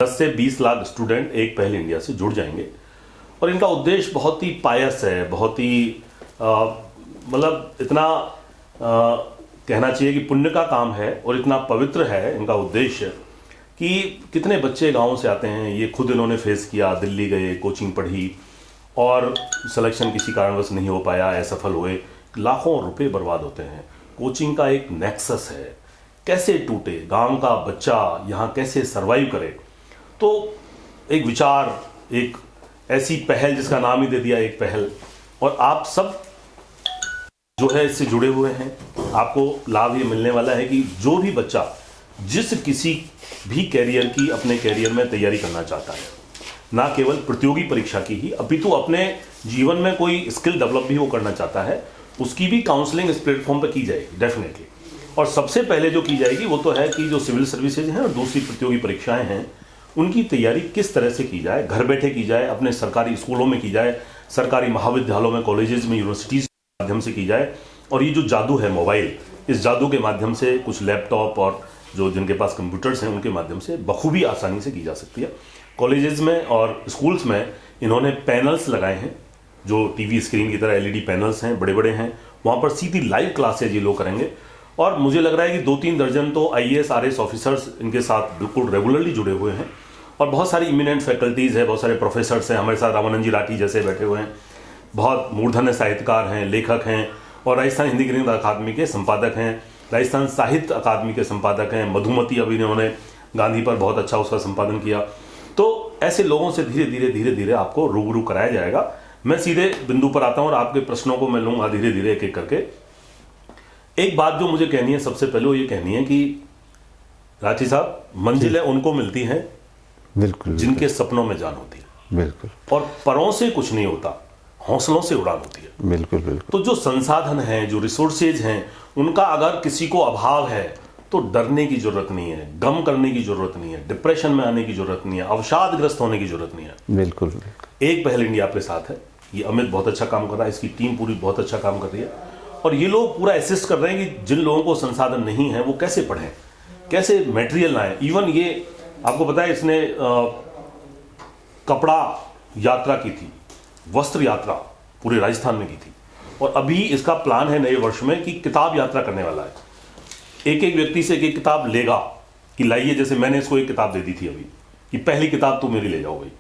10 से 20 लाख स्टूडेंट एक पहल इंडिया से जुड़ जाएंगे और इनका उद्देश्य बहुत ही पायस है, बहुत ही मतलब इतना कहना चाहिए कि पुण्य का काम है और इतना पवित्र है इनका उद्देश्य कि कितने बच्चे गाँव से आते हैं। ये खुद इन्होंने फेस किया, दिल्ली गए, कोचिंग पढ़ी और सिलेक्शन किसी कारणवश नहीं हो पाया, असफल हुए, लाखों रुपए बर्बाद होते हैं। कोचिंग का एक नेक्सस है, कैसे टूटे, गांव का बच्चा यहाँ कैसे सरवाइव करे। तो एक विचार, एक ऐसी पहल जिसका नाम ही दे दिया एक पहल, और आप सब जो है इससे जुड़े हुए हैं। आपको लाभ ये मिलने वाला है कि जो भी बच्चा जिस किसी भी कैरियर की अपने कैरियर में तैयारी करना चाहता है, ना केवल प्रतियोगी परीक्षा की ही अपितु अपने जीवन में कोई स्किल डेवलप भी वो करना चाहता है, उसकी भी काउंसलिंग इस प्लेटफॉर्म पर की जाएगी डेफिनेटली। और सबसे पहले जो की जाएगी वो तो है कि जो सिविल सर्विसेज हैं और दूसरी प्रतियोगी परीक्षाएं हैं उनकी तैयारी किस तरह से की जाए, घर बैठे की जाए, अपने सरकारी स्कूलों में की जाए, सरकारी महाविद्यालयों में, कॉलेजेस में, यूनिवर्सिटीज के माध्यम से की जाए। और ये जो जादू है मोबाइल, इस जादू के माध्यम से कुछ लैपटॉप और जो जिनके पास कंप्यूटर्स हैं उनके माध्यम से बखूबी आसानी से की जा सकती है। कॉलेजेस में और स्कूल्स में इन्होंने पैनल्स लगाए हैं जो टीवी स्क्रीन की तरह एलईडी पैनल्स हैं, बड़े बड़े हैं, वहाँ पर सीधी लाइव क्लासेज ये लोग करेंगे। और मुझे लग रहा है कि 2-3 दर्जन तो आईएएस आरएएस ऑफिसर्स इनके साथ बिल्कुल रेगुलरली जुड़े हुए हैं और बहुत सारी इमिनेंट फैकल्टीज़ है, बहुत सारे प्रोफेसर्स हैं हमारे साथ। रामानंद जी राठी जैसे बैठे हुए हैं, बहुत मूर्धन्य साहित्यकार हैं, लेखक हैं और राजस्थान हिंदी ग्रंथ अकादमी के संपादक हैं, राजस्थान साहित्य अकादमी के संपादक हैं। मधुमती अभी इन्होंने गांधी पर बहुत अच्छा उसका संपादन किया। तो ऐसे लोगों से धीरे धीरे आपको रूबरू कराया जाएगा। मैं सीधे बिंदु पर आता हूं और आपके प्रश्नों को मैं लूंगा धीरे धीरे एक एक करके। एक बात जो मुझे कहनी है, सबसे पहले वो ये कहनी है कि राठी साहब, मंजिलें उनको मिलती हैं बिल्कुल जिनके सपनों में जान होती है। बिल्कुल। और परों से कुछ नहीं होता, हौसलों से उड़ान होती है। बिल्कुल बिल्कुल। तो जो संसाधन हैं, जो रिसोर्सेज हैं, उनका अगर किसी को अभाव है तो डरने की जरूरत नहीं है, गम करने की जरूरत नहीं है, डिप्रेशन में आने की जरूरत नहीं है, अवसादग्रस्त होने की जरूरत नहीं है। बिल्कुल। एक पहल इंडिया आपके साथ है, ये अमित बहुत अच्छा काम कर रहा है, इसकी टीम पूरी बहुत अच्छा काम कर रही है और ये लोग पूरा असिस्ट कर रहे हैं कि जिन लोगों को संसाधन नहीं है वो कैसे पढ़ें, कैसे मटेरियल लाएं। इवन ये आपको पता है इसने कपड़ा यात्रा की थी, वस्त्र यात्रा पूरे राजस्थान में की थी और अभी इसका प्लान है नए वर्ष में कि किताब यात्रा करने वाला है। एक एक व्यक्ति से एक एक किताब लेगा कि लाइए, जैसे मैंने इसको एक किताब दे दी थी अभी कि पहली किताब तू मेरी ले जाओ भाई,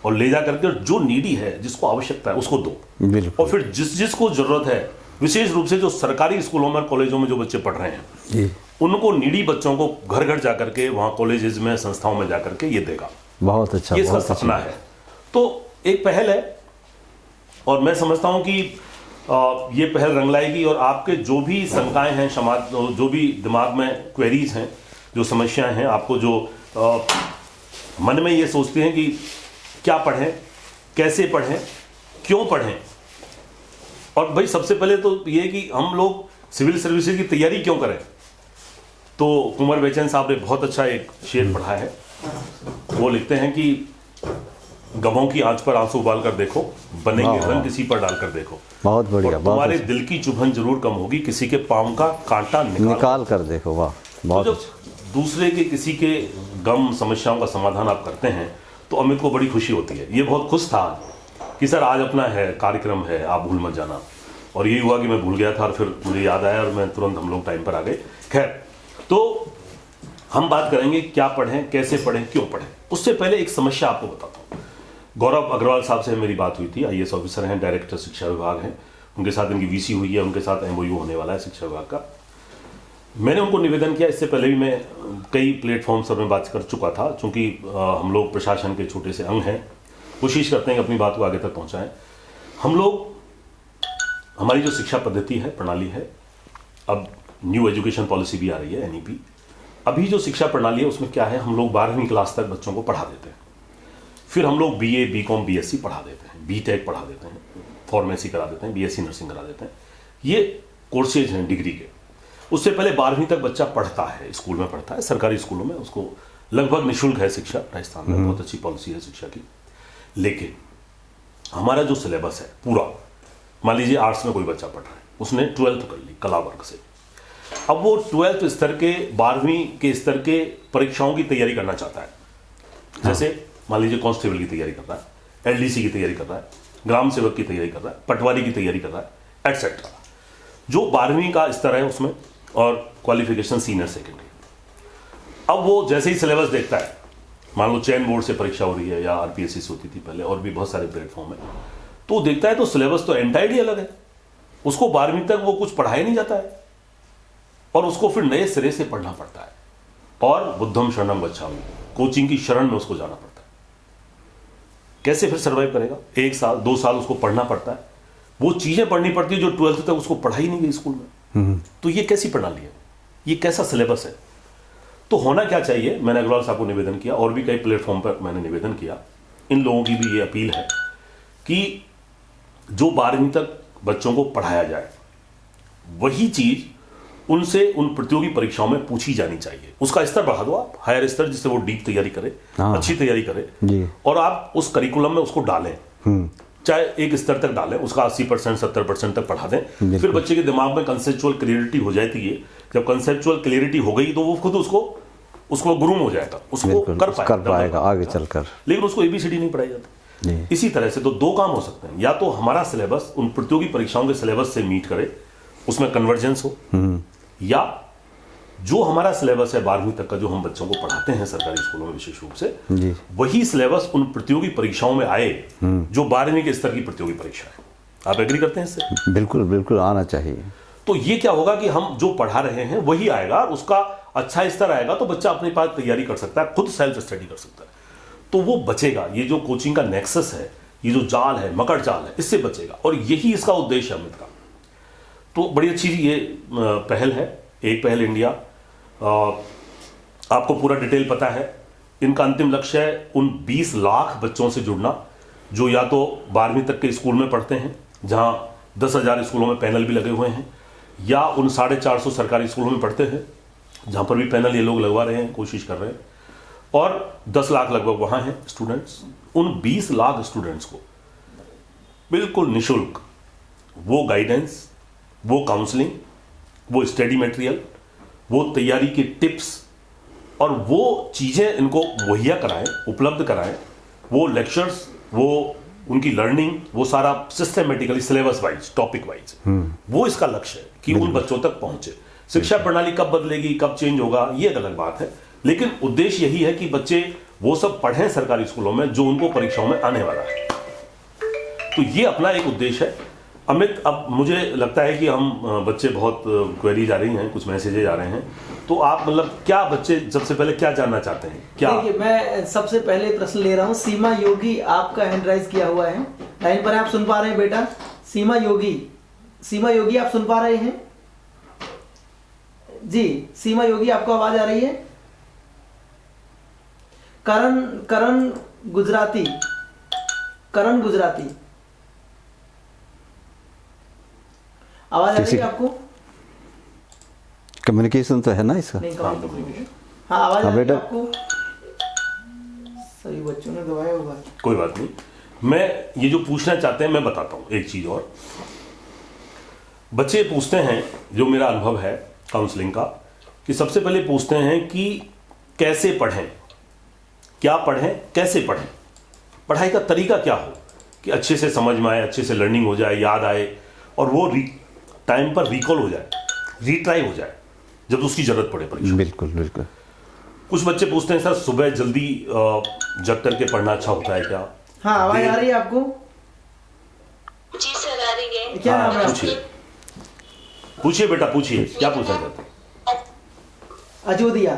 और ले जा करके जो नीडी है, जिसको आवश्यकता है उसको दो। बिल्कुल। और फिर जिसको जरूरत है, विशेष रूप से जो सरकारी स्कूलों में कॉलेजों में जो बच्चे पढ़ रहे हैं उनको, नीडी बच्चों को घर घर जाकर के, वहाँ कॉलेजेस में, संस्थाओं में जाकर के ये देगा। बहुत अच्छा, ये इसका सपना है। तो एक पहल है और मैं समझता हूँ कि ये पहल रंग लाएगी और आपके जो भी शंकाएं हैं, समाज जो भी दिमाग में क्वेरीज हैं, जो समस्याएं हैं, आपको जो मन में ये सोचते हैं कि क्या पढ़ें, कैसे पढ़ें, क्यों पढ़ें, और भाई सबसे पहले तो ये कि हम लोग सिविल सर्विसेज की तैयारी क्यों करें। तो कुंवर बेचैन साहब ने बहुत अच्छा एक शेर पढ़ा है। वो लिखते हैं कि गमों की आंच पर आंसू उबाल कर देखो, बनेंगे रंग किसी पर डालकर देखो। बहुत बढ़िया। तुम्हारे दिल की चुभन जरूर कम होगी, किसी के पांव का कांटा निकाल कर देखो। वाह, बहुत तो जब दूसरे के किसी के गम समस्याओं का समाधान आप करते हैं तो अमित को बड़ी खुशी होती है। ये बहुत खुश था कि सर आज अपना है कार्यक्रम है, आप भूल मत जाना। और यही हुआ कि मैं भूल गया था और फिर मुझे याद आया और मैं तुरंत, हम लोग टाइम पर आ गए। खैर, तो हम बात करेंगे क्या पढ़ें, कैसे पढ़ें, क्यों पढ़ें। उससे पहले एक समस्या आपको बताता हूँ। गौरव अग्रवाल साहब से मेरी बात हुई थी, आईएएस ऑफिसर हैं, डायरेक्टर शिक्षा विभाग हैं, उनके साथ इनकी वीसी हुई है, उनके साथ एमओयू होने वाला है शिक्षा विभाग का। मैंने उनको निवेदन किया, इससे पहले भी मैं कई प्लेटफॉर्म्स पर मैं बात कर चुका था, चूंकि हम लोग प्रशासन के छोटे से अंग हैं, कोशिश करते हैं कि अपनी बात को आगे तक पहुंचाएं। हम लोग, हमारी जो शिक्षा पद्धति है, प्रणाली है, अब न्यू एजुकेशन पॉलिसी भी आ रही है, एनईपी। अभी जो शिक्षा प्रणाली है उसमें क्या है, हम लोग 12वीं क्लास तक बच्चों को पढ़ा देते हैं, फिर हम लोग बीए, बीकॉम, बीएससी पढ़ा देते हैं, बीटेक पढ़ा देते हैं, फार्मेसी करा देते हैं, बीएससी नर्सिंग करा देते हैं। ये कोर्सेज हैं डिग्री के। उससे पहले 12वीं तक बच्चा पढ़ता है, स्कूल में पढ़ता है, सरकारी स्कूलों में, उसको लगभग निःशुल्क है शिक्षा राजस्थान में, बहुत अच्छी पॉलिसी है शिक्षा की। लेकिन हमारा जो सिलेबस है पूरा, मान लीजिए आर्ट्स में कोई बच्चा पढ़ रहा है, उसने 12th कर ली कला वर्ग से, अब वो 12th स्तर के, 12वीं के स्तर के परीक्षाओं की तैयारी करना चाहता है, जैसे मान लीजिए कांस्टेबल की तैयारी कर रहा है, एलडीसी की तैयारी कर रहा है, ग्राम सेवक की तैयारी कर रहा है, पटवारी की तैयारी कर रहा है, एटसेट्रा। जो 12वीं का स्तर है उसमें और क्वालिफिकेशन सीनियर सेकेंडरी। अब वो जैसे ही सिलेबस देखता है, मान लो चयन बोर्ड से परीक्षा हो रही है या आरपीएससी से होती थी पहले, और भी बहुत सारे प्लेटफॉर्म है, तो वो देखता है तो सिलेबस तो एंटायरली अलग है। उसको 12वीं तक वो कुछ पढ़ाया नहीं जाता है और उसको फिर नए सिरे से पढ़ना पड़ता है। और बुद्धम शरणम गच्छामि, कोचिंग की शरण में उसको जाना पड़ता है। कैसे फिर सर्वाइव करेगा? 1 साल 2 साल उसको पढ़ना पड़ता है, वो चीजें पढ़नी पड़ती है जो 12th तक उसको पढ़ाई नहीं गई स्कूल में। तो ये कैसी प्रणाली है, ये कैसा सिलेबस है? तो होना क्या चाहिए? मैंने अग्रवाल साहब को निवेदन किया और भी कई प्लेटफॉर्म पर मैंने निवेदन किया, इन लोगों की भी ये अपील है कि जो 12वीं तक बच्चों को पढ़ाया जाए वही चीज उनसे उन प्रतियोगी परीक्षाओं में पूछी जानी चाहिए। उसका स्तर बढ़ा दो आप, हायर स्तर, जिससे वो डीप तैयारी करे, अच्छी तैयारी करे जी। और आप उस करिकुलम में उसको डालें, चाहे एक स्तर तक डालें, उसका 80% 70% तक पढ़ा दें। फिर बच्चे के दिमाग में कंसेप्चुअल क्लियरिटी हो जाती है। जब कंसेप्चुअल क्लियरिटी हो गई तो वो खुद उसको गुरूम हो जाएगा, उसको कर पाएगा आगे चलकर। लेकिन उसको एबीसीडी नहीं पढ़ाई जाती। इसी तरह से तो 2 काम हो सकते हैं, या तो हमारा सिलेबस उन प्रतियोगी परीक्षाओं के सिलेबस से मीट करे, उसमें कन्वर्जेंस हो, या जो हमारा सिलेबस है 12वीं तक का, जो हम बच्चों को पढ़ाते हैं सरकारी स्कूलों में विशेष रूप से, वही सिलेबस उन प्रतियोगी परीक्षाओं में आए जो 12वीं के स्तर की प्रतियोगी परीक्षा है। आप एग्री करते हैं इससे? बिल्कुल बिल्कुल आना चाहिए। तो ये क्या होगा कि हम जो पढ़ा रहे हैं वही आएगा, उसका अच्छा स्तर आएगा तो बच्चा अपने पास तैयारी कर सकता है, खुद सेल्फ स्टडी कर सकता है, तो वो बचेगा। ये जो कोचिंग का नेक्सस है, ये जो जाल है, मकड़ जाल है, इससे बचेगा। और यही इसका उद्देश्य है अमित का। तो बड़ी अच्छी ये पहल है, एक पहल इंडिया। आपको पूरा डिटेल पता है। इनका अंतिम लक्ष्य है उन 20 लाख बच्चों से जुड़ना जो या तो 12वीं तक के स्कूल में पढ़ते हैं, जहां 10,000 स्कूलों में पैनल भी लगे हुए हैं, या उन 450 सरकारी स्कूलों में पढ़ते हैं जहां पर भी पैनल ये लोग लगवा रहे हैं, कोशिश कर रहे हैं, और 10 लाख लगभग वहां हैं स्टूडेंट्स। उन 20 लाख स्टूडेंट्स को बिल्कुल निःशुल्क वो गाइडेंस, वो काउंसलिंग, वो स्टडी मटेरियल, वो तैयारी की टिप्स और वो चीजें इनको मुहैया कराएं, उपलब्ध कराएं, वो लेक्चर्स, वो उनकी लर्निंग, वो सारा systematically syllabus wise, topic wise, वो इसका लक्ष्य है कि उन बच्चों तक पहुंचे। शिक्षा प्रणाली कब बदलेगी, कब चेंज होगा, ये एक अलग बात है, लेकिन उद्देश्य यही है कि बच्चे वो सब पढ़ें सरकारी स्कूलों में जो उनको परीक्षाओं में आने वाला है। तो ये अपना एक उद्देश्य है। अमित, अब मुझे लगता है कि हम बच्चे बहुत क्वेरीज आ रही हैं, कुछ मैसेजेज आ रहे हैं, तो आप मतलब क्या बच्चे सबसे पहले क्या जानना चाहते हैं? क्या? देखिए, मैं सबसे पहले प्रश्न ले रहा हूँ। सीमा योगी आपका हैंड राइज किया हुआ है, लाइन पर आप सुन पा रहे हैं बेटा? सीमा योगी आप सुन पा रहे हैं जी? सीमा योगी, आपको आवाज आ रही है? करण गुजराती आवाज आ रही है आपको? कम्युनिकेशन तो है ना इसका? नहीं, हाँ, आवाज आ रही है आपको? सभी बच्चों ने दबाया होगा। कोई बात नहीं, मैं ये जो पूछना चाहते हैं मैं बताता हूँ एक चीज और। बच्चे पूछते हैं, जो मेरा अनुभव है काउंसलिंग का, कि सबसे पहले पूछते हैं कि कैसे पढ़ें, क्या पढ़ें, कैसे पढ़ें, पढ़ाई का तरीका क्या हो कि अच्छे से समझ में आए, अच्छे से लर्निंग हो जाए, याद आए, और वो टाइम पर रिकॉल हो जाए, रीट्राई हो जाए जब उसकी जरूरत पड़े परीक्षा। बिल्कुल बिल्कुल। कुछ बच्चे पूछते हैं, सर सुबह जल्दी जग करके पढ़ना अच्छा होता है क्या? हाँ, आवाज आ रही है आपको? जी सर, आ रही है। क्या नाम है आपका? पूछिए बेटा, पूछिए, क्या पूछना चाहते हैं? अजोदिया।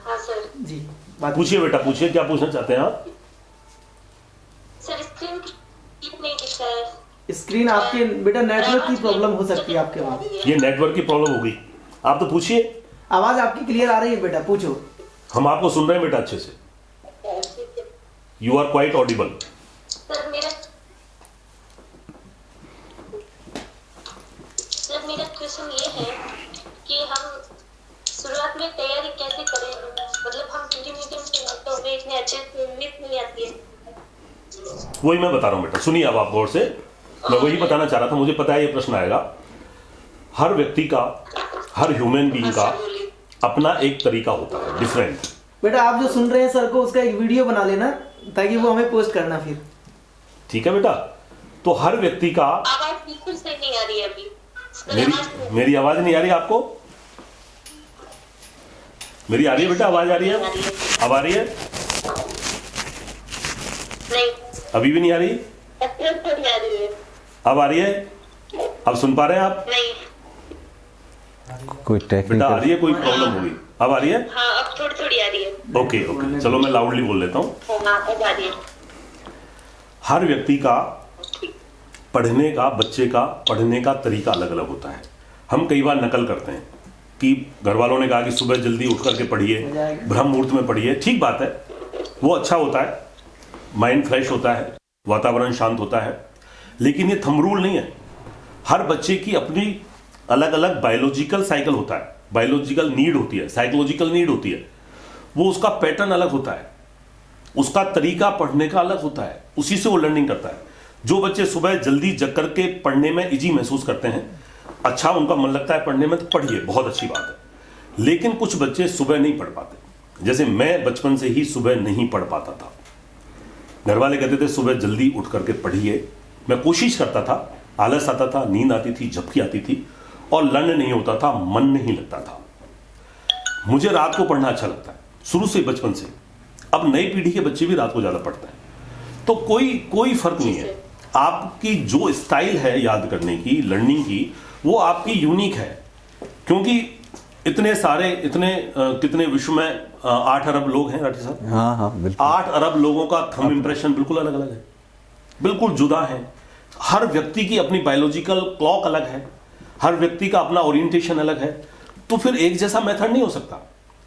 हाँ सर जी, पूछिए बेटा, पूछिए, क्या पूछना चाहते हैं आप? सर, स्क्रीन ठीक नहीं दिख रहा है। स्क्रीन आपके बेटा नेटवर्क की प्रॉब्लम हो सकती है आपके वहाँ। ये नेटवर्क की प्रॉब्लम हो गई। आप तो पूछिए। आवाज आपकी क्लियर आ रही है बेटा, पूछो। हम आपको सुन रहे हैं बेटा अच्छे से। You are quite audible. Sir मेरा क्वेश्चन ये है कि हम शुरुआत में तैयारी कैसे करें? मतलब हम हिंदी मीडियम से तो हमें इतने अच्छे से नहीं आती है। वही मैं बता रहा हूँ बेटा, सुनिए अब आप गौर से। मैं वही बताना चाह रहा था, मुझे पता है ये प्रश्न आएगा। हर व्यक्ति का, हर ह्यूमन बीइंग का अपना एक तरीका होता है, डिफरेंट। बेटा आप जो सुन रहे हैं सर को, उसका एक वीडियो बना लेना ताकि वो हमें पोस्ट करना फिर। ठीक है बेटा। तो हर व्यक्ति का, आवाज बिल्कुल सही नहीं आ रही है अभी। मेरी आवाज नहीं आ रही आपको? मेरी आ रही है बेटा, आवाज आ रही है? अब आ रही है? नहीं, अभी भी नहीं आ रही? थोड़ी आ रही है। अब आ रही है? अब सुन पा रहे हैं आप? नहीं, कोई बेटा आ टेक्निकल रही है? कोई प्रॉब्लम होगी? अब आ रही है? हाँ अब थोड़ी थोड़ी आ रही है। ओके ओके, चलो मैं लाउडली बोल लेता हूँ। हाँ अब आ रही है। हर व्यक्ति का पढ़ने का, बच्चे का पढ़ने का तरीका अलग अलग होता है। हम कई बार नकल करते हैं कि घर वालों ने कहा कि सुबह जल्दी उठ करके पढ़िए, ब्रह्म मुहूर्त में पढ़िए। ठीक बात है, वो अच्छा होता है, माइंड फ्रेश होता है, वातावरण शांत होता है, लेकिन ये थंब रूल नहीं है। हर बच्चे की अपनी अलग अलग बायोलॉजिकल साइकिल होता है, बायोलॉजिकल नीड होती है, साइकोलॉजिकल नीड होती है। वो उसका पैटर्न अलग होता है, उसका तरीका पढ़ने का अलग होता है, उसी से वो लर्निंग करता है। जो बच्चे सुबह जल्दी जग करके पढ़ने में इजी महसूस करते हैं, अच्छा उनका मन लगता है पढ़ने में, तो पढ़िए, बहुत अच्छी बात है। लेकिन कुछ बच्चे सुबह नहीं पढ़ पाते। जैसे मैं बचपन से ही सुबह नहीं पढ़ पाता था। घर वाले कहते थे सुबह जल्दी उठ करके पढ़िए, मैं कोशिश करता था, आलस आता था, नींद आती थी, झपकी आती थी और लर्न नहीं होता था, मन नहीं लगता था। मुझे रात को पढ़ना अच्छा लगता है शुरू से, बचपन से। अब नई पीढ़ी के बच्चे भी रात को ज्यादा पढ़ते हैं, तो कोई फर्क नहीं है। आपकी जो स्टाइल है याद करने की, लर्निंग की, वो आपकी यूनिक है। क्योंकि इतने सारे, कितने विश्व में 8 अरब लोग हैं राठी साहब। हाँ हाँ बिल्कुल। 8 अरब लोगों का थंब इंप्रेशन बिल्कुल अलग अलग है, बिल्कुल जुदा है। हर व्यक्ति की अपनी बायोलॉजिकल क्लॉक अलग है, हर व्यक्ति का अपना ओरिएंटेशन अलग है। तो फिर एक जैसा मेथड नहीं हो सकता।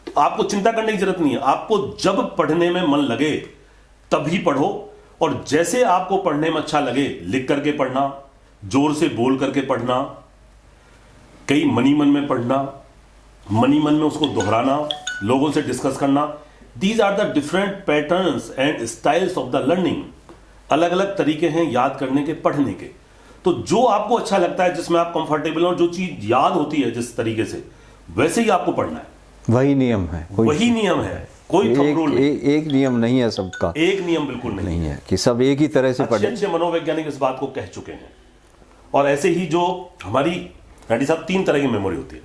तो आपको चिंता करने की जरूरत नहीं है। आपको जब पढ़ने में मन लगे तभी पढ़ो, और जैसे आपको पढ़ने में अच्छा लगे, लिख करके पढ़ना, जोर से बोल करके पढ़ना, कई मनी मन में पढ़ना, मनी मन में उसको दोहराना, लोगों से डिस्कस करना। These are the different patterns and styles of the learning. अलग अलग तरीके हैं याद करने के, पढ़ने के। तो जो आपको अच्छा लगता है, जिसमें आप कंफर्टेबल हो, जो चीज याद होती है जिस तरीके से, वैसे ही आपको पढ़ना है। वही नियम है, वही नियम है, कोई थंब रूल नहीं। एक नियम नहीं है सबका, एक नियम बिल्कुल नहीं है कि सब एक ही तरह से पढ़े। अच्छे मनोवैज्ञानिक इस बात को कह चुके हैं। और ऐसे ही जो हमारी राठी साहब 3 तरह की मेमोरी होती है।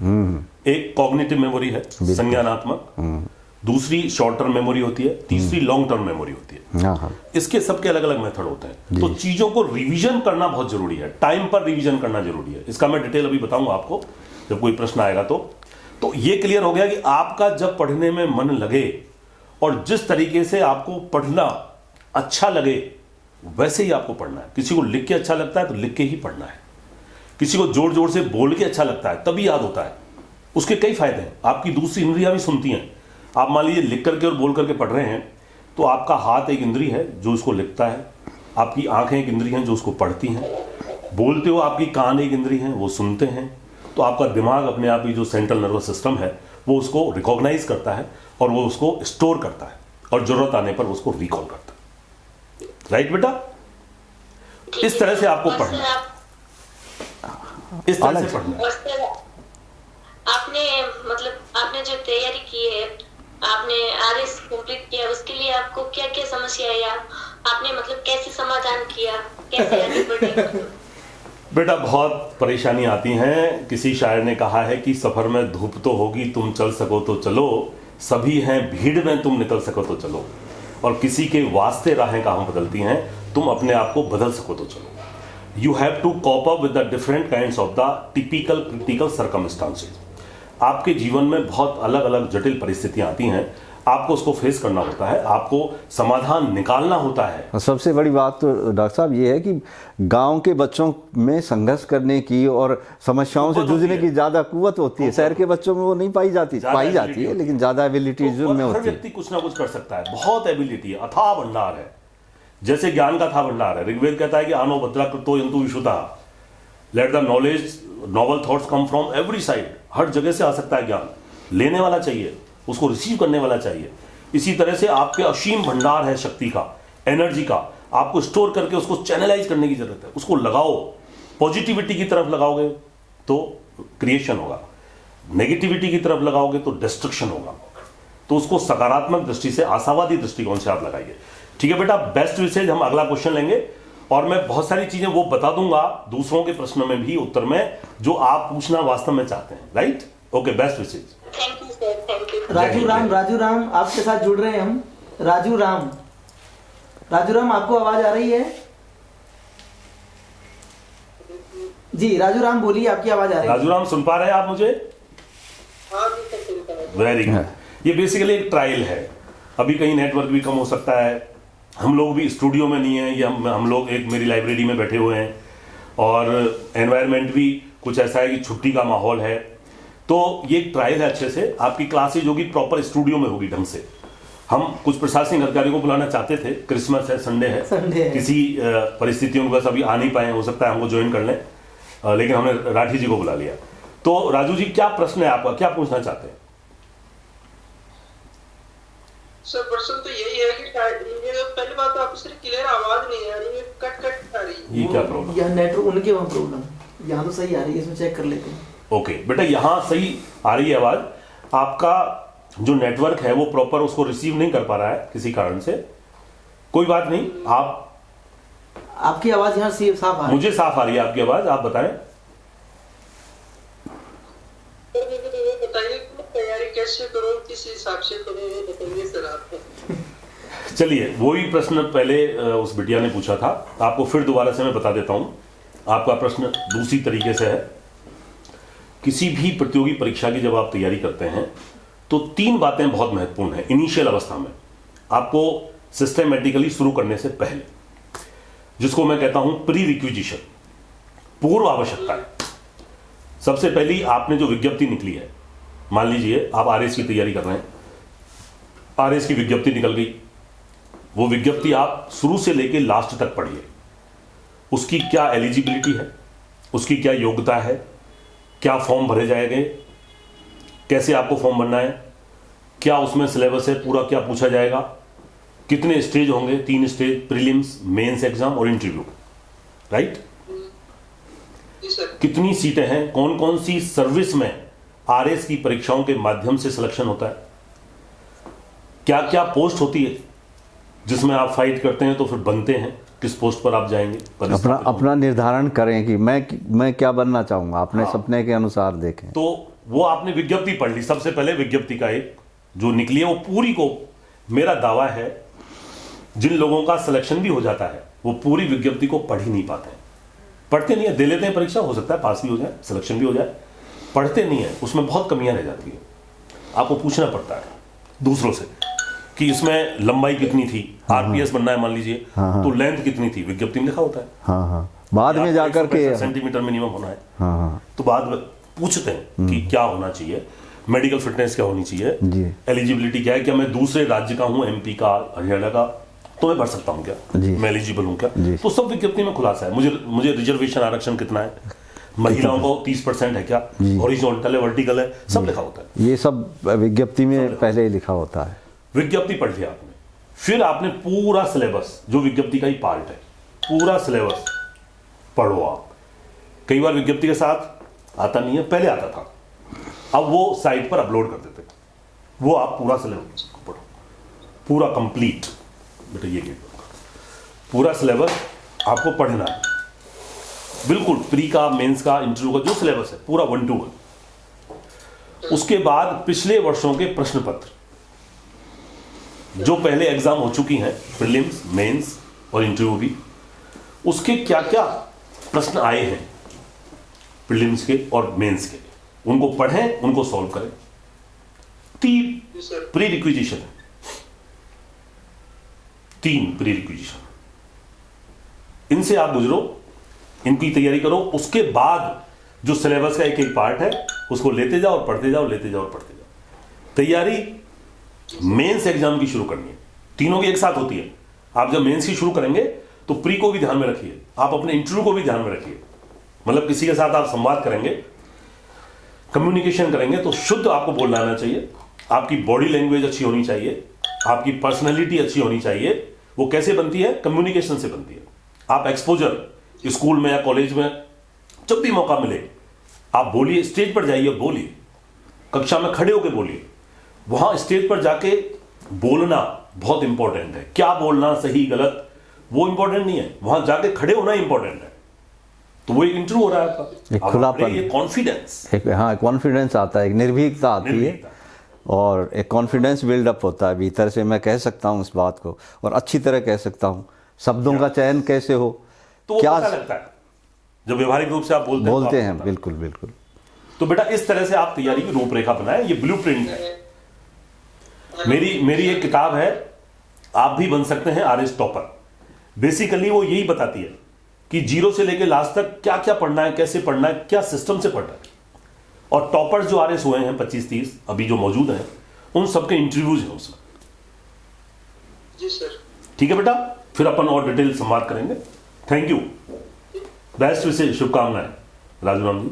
एक कॉग्निटिव मेमोरी है, संज्ञानात्मक, दूसरी शॉर्ट टर्म मेमोरी होती है, तीसरी लॉन्ग टर्म मेमोरी होती है। हाँ हाँ। इसके सबके अलग अलग मेथड होते हैं। तो चीजों को रिवीजन करना बहुत जरूरी है, टाइम पर रिवीजन करना जरूरी है। इसका मैं डिटेल अभी बताऊंगा आपको जब कोई प्रश्न आएगा। तो ये क्लियर हो गया कि आपका जब पढ़ने में मन लगे और जिस तरीके से आपको पढ़ना अच्छा लगे, वैसे ही आपको पढ़ना है। किसी को लिख के अच्छा लगता है तो लिख के ही पढ़ना है, किसी को जोर जोर से बोल के अच्छा लगता है तभी याद होता है। उसके कई फायदे हैं। आपकी दूसरी इंद्रियां भी सुनती हैं। आप मान लीजिए लिख करके और बोल करके पढ़ रहे हैं, तो आपका हाथ एक इंद्री है जो उसको लिखता है, आपकी आंखें एक इंद्री हैं जो उसको पढ़ती हैं, बोलते हो आपकी कान एक इंद्री हैं वो सुनते हैं। तो आपका दिमाग अपने आप ही, जो सेंट्रल नर्वस सिस्टम है, वो उसको रिकॉग्नाइज करता है और वो उसको स्टोर करता है और जरूरत आने पर उसको रिकॉल करता है। राइट बेटा? इस तरह से आपको पढ़ना है, इस तरह से पढ़ना है। और सर आपने जो तैयारी की है, आपने आरएस कंप्लीट किया, उसके लिए आपको क्या क्या समस्या आई, आपने कैसे समाधान किया, कैसे आगे बढ़े? बेटा बहुत परेशानी आती हैं। किसी शायर ने कहा है कि सफर में धूप तो होगी, तुम चल सको तो चलो, सभी हैं भीड़ में, तुम निकल सको तो चलो। और किसी के वास्ते राहें कहाँ बदलती हैं, तुम अपने आप को बदल सको तो चलो। You have to cope up with the different kinds of the typical critical circumstances. आपके जीवन में बहुत अलग अलग जटिल परिस्थितियां आती हैं, आपको उसको फेस करना होता है, आपको समाधान निकालना होता है। और सबसे बड़ी बात तो डॉक्टर साहब ये है कि गांव के बच्चों में संघर्ष करने की और समस्याओं से जूझने की ज्यादा कुवत होती है। शहर के बच्चों में वो नहीं पाई जाती है, लेकिन ज्यादा एबिलिटी में होती है। हर व्यक्ति कुछ ना कुछ कर सकता है, बहुत एबिलिटी है, अथाह भंडार है। जैसे ज्ञान का अथाह भंडार है। ऋग्वेद कहता है कि आनो भद्रा कृतो यंतु विशुद्धा, let the knowledge novel thoughts come from every side. हर जगह से आ सकता है ज्ञान, लेने वाला चाहिए, उसको रिसीव करने वाला चाहिए। इसी तरह से आपके असीम भंडार है शक्ति का, एनर्जी का, आपको स्टोर करके उसको चैनलाइज करने की जरूरत है। उसको लगाओ, पॉजिटिविटी की तरफ लगाओगे तो क्रिएशन होगा, नेगेटिविटी की तरफ लगाओगे तो डिस्ट्रक्शन होगा। तो उसको सकारात्मक दृष्टि से, आशावादी दृष्टिकोण से आप लगाइए। ठीक है बेटा, बेस्ट विशेज। हम अगला क्वेश्चन लेंगे और मैं बहुत सारी चीजें वो बता दूंगा दूसरों के प्रश्नों में भी उत्तर में जो आप पूछना वास्तव में चाहते हैं। Right, okay, best wishes. Thank you sir, thank you. Raju Ram आपके साथ जुड़ रहे हैं हम। राजू राम आपको आवाज आ रही है जी? राजू राम बोलिए, आपकी आवाज आ रही है। राजू राम सुन पा रहे हैं आप मुझे? हाँ जी सर, सुन पा रहा हूं। Very good. ये बेसिकली एक ट्रायल है, अभी कहीं नेटवर्क भी कम हो सकता है, हम लोग भी स्टूडियो में नहीं है, ये हम लोग एक मेरी लाइब्रेरी में बैठे हुए हैं और एनवायरनमेंट भी कुछ ऐसा है कि छुट्टी का माहौल है, तो ये एक ट्रायल है। अच्छे से आपकी क्लासेज होगी, प्रॉपर स्टूडियो में होगी ढंग से। हम कुछ प्रशासनिक अधिकारियों को बुलाना चाहते थे, क्रिसमस है, संडे है, किसी परिस्थितियों को बस अभी आ नहीं पाए, हो सकता है हमको ज्वाइन कर लें, लेकिन हमने राठी जी को बुला लिया। तो राजू जी, क्या प्रश्न है आपका, क्या पूछना चाहते हैं? सर प्रश्न तो यही है कि पहली बात तो आपकी सिर्फ क्लियर आवाज नहीं आ रही है, कट आ रही है। ये क्या प्रॉब्लम? यह नेटवर्क उनके वहाँ प्रॉब्लम, यहाँ तो सही आ रही है, इसमें चेक कर लेते हैं। ओके बेटा, यहाँ सही आ रही है आवाज, आपका जो नेटवर्क है वो प्रॉपर उसको रिसीव नहीं कर पा रहा है किसी कारण से। कोई बात नहीं, आपकी आवाज यहाँ साफ आ रही है। मुझे साफ आ रही है आपकी आवाज, आप बताएं। बताइए तैयारी कैसे करूं, किस हिसाब से करूं, ये बताइए सर आप। चलिए, वही प्रश्न पहले उस बिटिया ने पूछा था, आपको फिर दोबारा से मैं बता देता हूं। आपका प्रश्न दूसरी तरीके से है। किसी भी प्रतियोगी परीक्षा की जब आप तैयारी करते हैं तो 3 बातें बहुत महत्वपूर्ण हैं इनिशियल अवस्था में, आपको सिस्टमेटिकली शुरू करने से पहले, जिसको मैं कहता हूं प्री रिक्विजिशन, पूर्व आवश्यकता है। सबसे पहली आपने जो विज्ञप्ति निकली है, मान लीजिए आप आरएस की तैयारी कर रहे हैं, आरएस की विज्ञप्ति निकल गई, वो विज्ञप्ति आप शुरू से लेकर लास्ट तक पढ़िए। उसकी क्या एलिजिबिलिटी है, उसकी क्या योग्यता है, क्या फॉर्म भरे जाएंगे, कैसे आपको फॉर्म भरना है, क्या उसमें सिलेबस है पूरा, क्या पूछा जाएगा, कितने स्टेज होंगे, 3 स्टेज, प्रीलिम्स, मेंस एग्जाम और इंटरव्यू। राइट, कितनी सीटें हैं, कौन कौन सी सर्विस में आरएस की परीक्षाओं के माध्यम से सिलेक्शन होता है, क्या क्या पोस्ट होती है जिसमें आप फाइट करते हैं तो फिर बनते हैं, किस पोस्ट पर आप जाएंगे, अपना निर्धारण करें कि मैं क्या बनना चाहूंगा, अपने सपने के अनुसार देखें। तो वो आपने विज्ञप्ति पढ़ ली, सबसे पहले विज्ञप्ति का एक जो निकली है वो पूरी को, मेरा दावा है जिन लोगों का सिलेक्शन भी हो जाता है वो पूरी विज्ञप्ति को पढ़ ही नहीं पाते हैं, पढ़ते नहीं है, दे लेते हैं परीक्षा, हो सकता है पास भी हो जाए, सिलेक्शन भी हो जाए, पढ़ते नहीं है, उसमें बहुत कमियां रह जाती है। आपको पूछना पड़ता है दूसरों से कि इसमें लंबाई कितनी थी, आरपीएस बनना है मान लीजिए, तो लेंथ कितनी थी, विज्ञप्ति में लिखा होता है। हाँ, बाद में जाकर के सेंटीमीटर मिनिमम होना है। हाँ, तो बाद में पूछते हैं कि क्या होना चाहिए, मेडिकल फिटनेस क्या होनी चाहिए, एलिजिबिलिटी क्या है, क्या मैं दूसरे राज्य का हूं, एमपी का, हरियाणा का, तो मैं भर सकता हूं क्या, मैं एलिजिबल हूं क्या, तो सब विज्ञप्ति में खुलासा है। मुझे रिजर्वेशन आरक्षण कितना है, महिलाओं को 30% है क्या, हॉरिजॉन्टल है, वर्टिकल है, सब लिखा होता है। ये सब विज्ञप्ति में पहले ही लिखा होता है। विज्ञप्ति पढ़ लिया आपने, फिर आपने पूरा सिलेबस जो विज्ञप्ति का ही पार्ट है, पूरा सिलेबस पढ़ो आप। कई बार विज्ञप्ति के साथ आता नहीं है, पहले आता था, अब वो साइट पर अपलोड कर देते, वो आप पूरा सिलेबस पढ़ो, पूरा कंप्लीट। बेटा ये पूरा सिलेबस आपको पढ़ना है, बिल्कुल प्री का, मेंस का, इंटरव्यू का जो सिलेबस है पूरा 1 to 1। उसके बाद पिछले वर्षों के प्रश्न पत्र जो पहले एग्जाम हो चुकी हैं, प्रीलिम्स, मेंस और इंटरव्यू भी, उसके क्या क्या प्रश्न आए हैं प्रीलिम्स के और मेंस के, उनको पढ़ें, उनको सॉल्व करें। 3 प्री रिक्विजिशन है, 3 प्री रिक्विजिशन, इनसे आप गुजरो, इनकी तैयारी करो। उसके बाद जो सिलेबस का एक एक पार्ट है उसको लेते जाओ और पढ़ते जाओ, लेते जाओ और पढ़ते जाओ। तैयारी मेंस एग्जाम की शुरू करनी है, तीनों की एक साथ होती है। आप जब मेंस की शुरू करेंगे तो प्री को भी ध्यान में रखिए, आप अपने इंटरव्यू को भी ध्यान में रखिए। मतलब किसी के साथ आप संवाद करेंगे, कम्युनिकेशन करेंगे तो शुद्ध आपको बोलना आना चाहिए, आपकी बॉडी लैंग्वेज अच्छी होनी चाहिए, आपकी पर्सनैलिटी अच्छी होनी चाहिए। वो कैसे बनती है? कम्युनिकेशन से बनती है। आप एक्सपोजर स्कूल में या कॉलेज में जब भी मौका मिले आप बोलिए, स्टेज पर जाइए, बोलिए, कक्षा में खड़े होकर बोलिए, वहां स्टेज पर जाके बोलना बहुत इंपॉर्टेंट है। क्या बोलना, सही गलत, वो इंपॉर्टेंट नहीं है, वहां जाके खड़े होना इंपॉर्टेंट है। तो वो एक इंटरव्यू हो रहा है आपका, एक खुलापन, ये कॉन्फिडेंस, हाँ कॉन्फिडेंस आता है, एक निर्भीकता आती है और एक कॉन्फिडेंस बिल्डअप होता है भीतर से। मैं कह सकता हूँ इस बात को और अच्छी तरह कह सकता हूँ। शब्दों का चयन कैसे हो, तो क्या पता लगता है जब व्यवहारिक रूप से आप बोलते हैं। बिल्कुल बिल्कुल। तो बेटा इस तरह से आप तैयारी की रूपरेखा बनाएं, ये ब्लूप्रिंट है। मेरी एक किताब है, आप भी बन सकते हैं आरएस टॉपर। बेसिकली वो यही बताती है कि जीरो से लेकर लास्ट तक क्या क्या पढ़ना है, कैसे पढ़ना है, क्या सिस्टम से पढ़ना है। और टॉपर्स जो आरएस हुए हैं 25-30 अभी जो मौजूद हैं, उन सबके इंटरव्यूज हैं उसमें। जी सर। ठीक है बेटा, फिर अपन और डिटेल संवाद करेंगे। थैंक यू, बेस्ट विशेष, शुभकामनाएं राजू राम जी।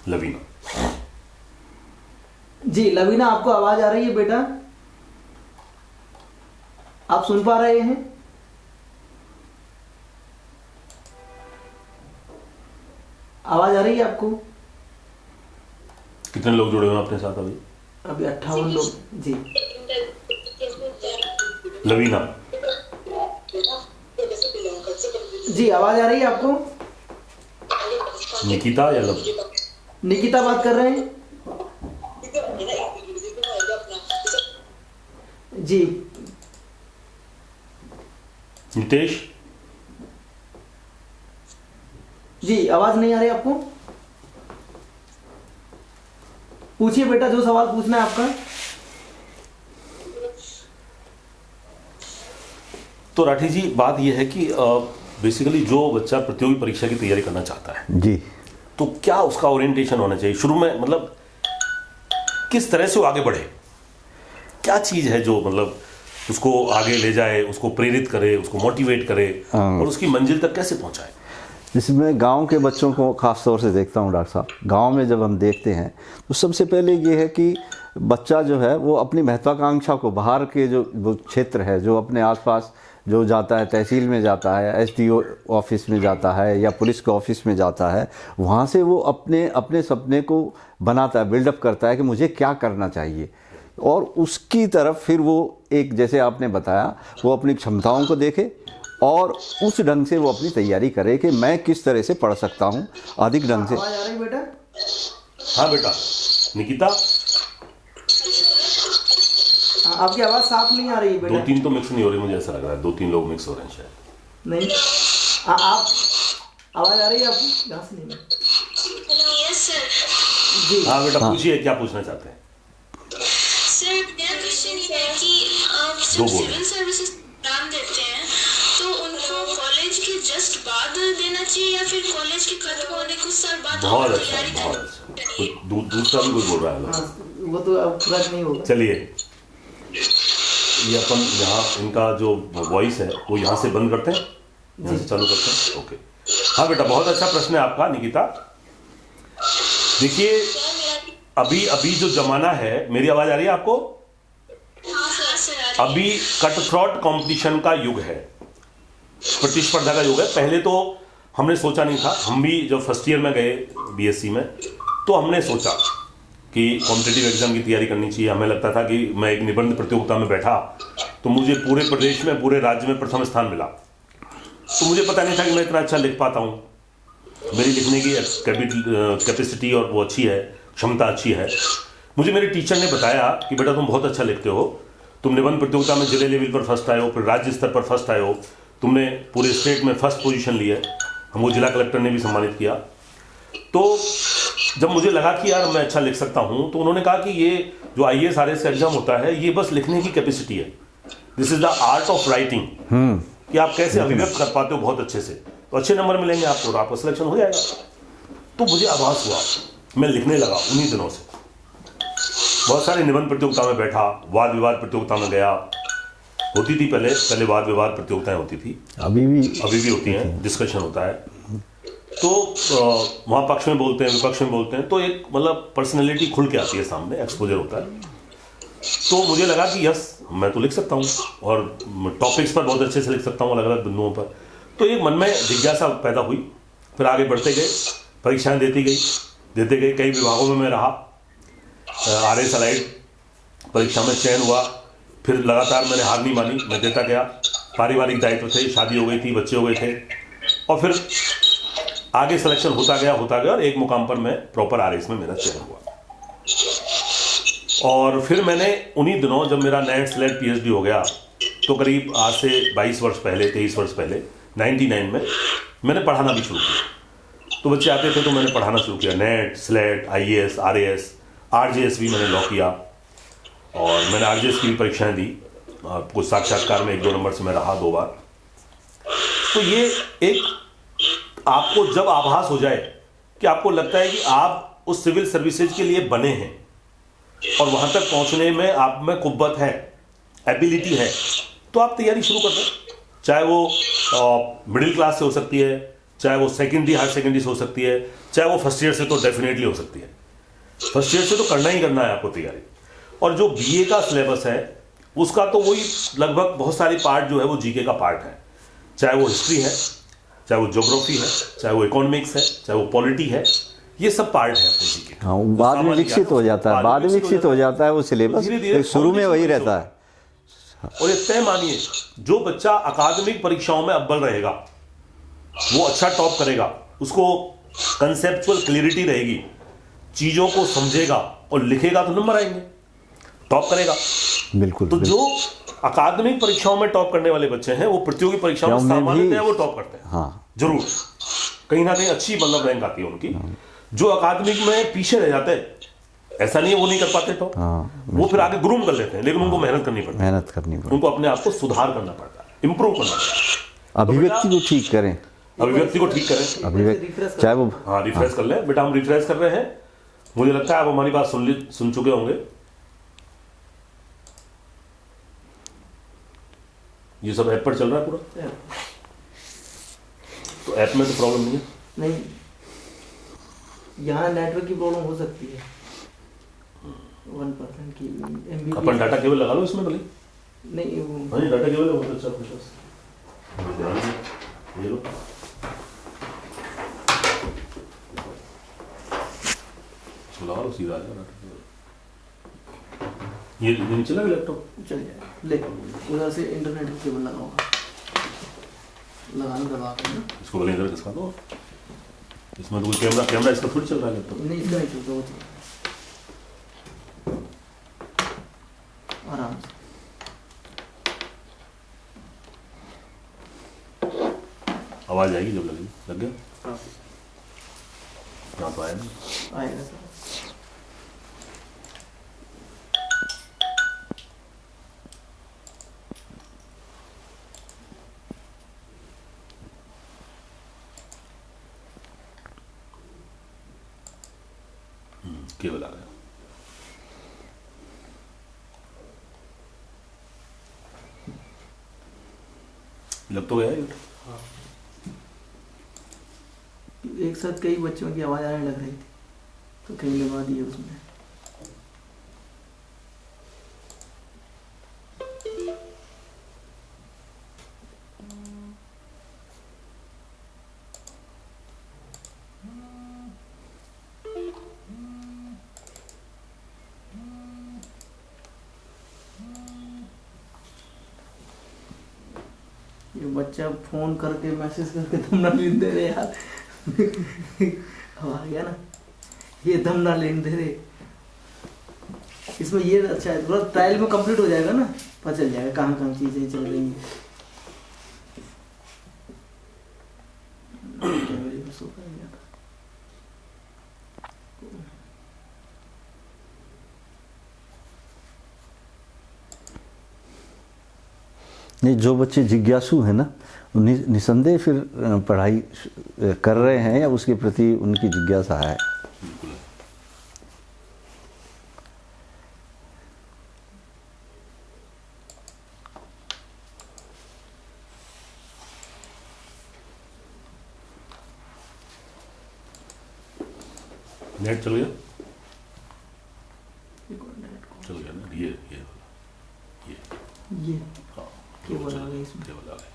लवीना जी, लवीना आपको आवाज आ रही है बेटा? आप सुन पा रहे हैं? आवाज आ रही है आपको? कितने लोग जुड़े हुए हैं अपने साथ अभी? अभी 58 लोग। जी लवीना जी, आवाज आ रही है आपको? निकिता या लव? निकिता बात कर रहे हैं जी। नितेश जी, आवाज नहीं आ रही आपको? पूछिए बेटा, जो सवाल पूछना है आपका। तो राठी जी, बात यह है कि बेसिकली जो बच्चा प्रतियोगी परीक्षा की तैयारी करना चाहता है जी, तो क्या उसका ओरिएंटेशन होना चाहिए शुरू में, मतलब किस तरह से वो आगे बढ़े? क्या चीज है जो मतलब उसको आगे ले जाए, उसको प्रेरित करे, उसको मोटिवेट करे और उसकी मंजिल तक कैसे पहुंचाए? जिसमें गांव के बच्चों को खास तौर से देखता हूं डॉक्टर साहब। गांव में जब हम देखते हैं तो सबसे पहले ये है कि बच्चा जो है वो अपनी महत्वाकांक्षा को, बाहर के जो क्षेत्र है, जो अपने आसपास जो जाता है, तहसील में जाता है, एसडीओ ऑफिस में जाता है या पुलिस के ऑफिस में जाता है, वहाँ से वो अपने सपने को बनाता है, बिल्डअप करता है कि मुझे क्या करना चाहिए। और उसकी तरफ फिर वो एक, जैसे आपने बताया, वो अपनी क्षमताओं को देखे और उस ढंग से वो अपनी तैयारी करे कि मैं किस तरह से पढ़ सकता हूँ अधिक ढंग से। आवाज आ रही बेटा? हाँ बेटा। निकिता, आपकी आवाज साफ नहीं आ रही है बेटा। 2-3 तो मिक्स नहीं हो रही, मुझे ऐसा लग रहा है 2-3 लोग मिक्स हो रहे हैं शायद। नहीं, आप आवाज आ रही है आपको? यहाँ से नहीं। Yes sir. जी हाँ बेटा, पूछिए क्या पूछना चाहते हैं। सर मेरा क्वेश्चन ये है कि आप दो बोल। सिविल सर्विसेज एग्जाम देते हैं तो उनको कॉलेज के जस्ट बाद देना चाहिए या फिर कॉलेज के खत्म होने कुछ साल बाद बहुत और अच्छा, तैयारी बहुत करनी अच्छा। चाहिए? दूसरा भी कुछ बोल रहा है लोग। हाँ, वो तो अब पूरा नहीं होगा। चलिए, ये अपन यहाँ इनका जो वॉइस है वो यहाँ से बंद करते हैं, यहाँ से चालू करते हैं। ओके, हाँ बेटा, बहुत अच्छा प्रश्न है आपका निकिता। देखिए, अभी जो जमाना है, मेरी आवाज आ रही है आपको? हाँ सर, आ रही है। अभी कट थ्रॉट कंपटीशन का युग है, प्रतिस्पर्धा का युग है। पहले तो हमने सोचा नहीं था, हम भी जब फर्स्ट ईयर में गए बीएससी में तो हमने सोचा कि कॉम्पिटिटिव एग्जाम की तैयारी करनी चाहिए। हमें लगता था कि मैं एक निबंध प्रतियोगिता में बैठा तो मुझे पूरे प्रदेश में, पूरे राज्य में प्रथम स्थान मिला, तो मुझे पता नहीं था कि मैं इतना अच्छा लिख पाता हूँ। मेरी लिखने की कैपेसिटी और वो अच्छी है, क्षमता अच्छी है। मुझे मेरे टीचर ने बताया कि बेटा तुम बहुत अच्छा लिखते हो, तुम निबंध प्रतियोगिता में जिले लेवल पर फर्स्ट आए हो, फिर राज्य स्तर पर फर्स्ट आए हो, तुमने पूरे स्टेट में फर्स्ट पोजीशन ली है। हमको जिला कलेक्टर ने भी सम्मानित किया। तो जब मुझे लगा कि यार मैं अच्छा लिख सकता हूँ, तो उन्होंने कहा कि ये जो IAS RS का एग्जाम होता है ये बस लिखने की कैपेसिटी है, this is the art of writing, कि आप कैसे अभिव्यक्त कर पाते हो बहुत अच्छे से, तो अच्छे नंबर मिलेंगे आपको और आपका सिलेक्शन हो जाएगा। तो मुझे आभास हुआ, मैं लिखने लगा उन्हीं दिनों से। बहुत सारे निबंध प्रतियोगिता में बैठा, वाद विवाद प्रतियोगिता में गया, होती थी पहले वाद विवाद प्रतियोगिताएं होती थी, अभी भी होती हैं, डिस्कशन होता है। तो वहाँ पक्ष में बोलते हैं, विपक्ष में बोलते हैं, तो एक मतलब पर्सनैलिटी खुल के आती है सामने, एक्सपोजर होता है। तो मुझे लगा कि यस, मैं तो लिख सकता हूँ और टॉपिक्स पर बहुत अच्छे से लिख सकता हूँ, अलग अलग बिंदुओं पर। तो एक मन में जिज्ञासा पैदा हुई, फिर आगे बढ़ते गए, परीक्षाएं देती गई। देते गए, कई विभागों में मैं रहा, RS अलाइड परीक्षा में चयन हुआ, फिर लगातार मैंने हार नहीं मानी, मैं देता गया। पारिवारिक दायित्व थे, शादी हो गई थी, बच्चे हो गए थे, और फिर आगे सिलेक्शन होता गया और एक मुकाम पर मैं प्रॉपर RS में मेरा चयन हुआ। और फिर मैंने उन्हीं दिनों जब मेरा नेट स्लेट PhD हो गया, तो करीब आज से 22 वर्ष पहले, 23 वर्ष पहले 99 में मैंने पढ़ाना भी शुरू किया। तो बच्चे आते थे तो मैंने पढ़ाना शुरू किया, NET SLET, IAS, RAS, RJS भी मैंने लॉ किया, और मैंने RJS की भी परीक्षाएं दी, कुछ साक्षात्कार में 1-2 नंबर से मैं रहा 2 बार। तो ये एक आपको जब आभास हो जाए कि आपको लगता है कि आप उस सिविल सर्विसेज के लिए बने हैं और वहां तक पहुंचने में आप में कुव्वत है, एबिलिटी है, तो आप तैयारी शुरू कर दें। चाहे वो मिडिल क्लास से हो सकती है, चाहे वो सेकेंडरी हायर सेकेंडरी से हो सकती है, चाहे वो फर्स्ट ईयर से तो डेफिनेटली हो सकती है। फर्स्ट ईयर से तो करना ही करना है आपको तैयारी। और जो BA का सिलेबस है उसका तो वही लगभग बहुत सारे पार्ट जो है वो GK का पार्ट है, चाहे वो हिस्ट्री है, चाहे वो ज्योग्राफी है, चाहे वो इकोनॉमिक्स है, चाहे वो पॉलिटी है, ये सब पार्ट है अपने GK। हाँ, बाद में विकसित हो जाता है, बाद में विकसित हो जाता है वो सिलेबस, शुरू में वही रहता है। और ये तय मानिए, जो बच्चा अकादमिक परीक्षाओं में अव्वल रहेगा वो अच्छा टॉप करेगा, उसको कंसेप्चुअल क्लियरिटी रहेगी, चीजों को समझेगा और लिखेगा तो नंबर आएंगे, टॉप करेगा। बिल्कुल। तो जो अकादमिक परीक्षाओं में टॉप करने वाले बच्चे हैं वो प्रतियोगी परीक्षाओं में सामान्यतः वो टॉप करते हैं। हाँ, जरूर कहीं ना कहीं अच्छी मतलब रैंक आती है उनकी। जो अकादमिक में पीछे रह जाते हैं, ऐसा नहीं है वो नहीं कर पाते टॉप, वो फिर आगे ग्रूम कर लेते हैं, लेकिन उनको मेहनत करनी पड़ती है, उनको अपने आप को सुधार करना पड़ता है, इंप्रूव करना पड़ता है, अभिव्यक्ति को ठीक करें, अभिव्यक्ति को ठीक करें, अभिव्यक्ति चाहे वो रिफ्रेश कर लें। बेटा हम रिफ्रेश कर रहे हैं, मुझे लगता है आप हमारी बात सुन चुके होंगे। ये सब ऐप पर चल रहा है पूरा, तो ऐप में तो प्रॉब्लम नहीं है? नहीं, यहाँ नेटवर्क की प्रॉब्लम हो सकती है 1% की MB। अपन डाटा केबल लगा लो इसमें भले। नहीं हाँ जी, डाटा केबल है बहुत अच्छा प्रोसेस, ये लो। लगा लो सीधा आ जाएगा डाटा केबल। ये नहीं चलेगा लैपटॉप? चल जाए, ले उधर से इंटरनेट की केबल लगा होगा, लगाना दबा के ना इसको भले इधर खिसका दो। इसमें तो कोई कैमरा इसका थोड़ी चल रहा है लैपटॉप। नहीं, इसका नहीं चलता, वो आराम से। आवाज आएगी जब लगेगी। लग गया? यहाँ तो आया नहीं। आएगा सर। केबल आ गया। लग तो गया ये। एक साथ कई बच्चों की आवाज आने लग रही थी तो कहीं लगा दिए उसमें। ये बच्चा फोन करके मैसेज करके दम ना लेने दे रहे यार। अब आ गया ना, ये दम ना लेने दे रहे। इसमें ये अच्छा है, थोड़ा ट्रायल में कंप्लीट हो जाएगा ना, पता चल जाएगा कहाँ कहाँ चीजें चल रही हैं। कैमरे में शो कर गया था। नहीं, जो बच्चे जिज्ञासु हैं ना, निसंदेह फिर पढ़ाई कर रहे हैं या उसके प्रति उनकी जिज्ञासा है। नेट चल गया? चल गया ना? ये हाँ, केबल आ गई इसमें। केबल आ गई।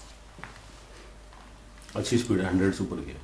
अच्छी स्पीड है, 100 से ऊपर की है।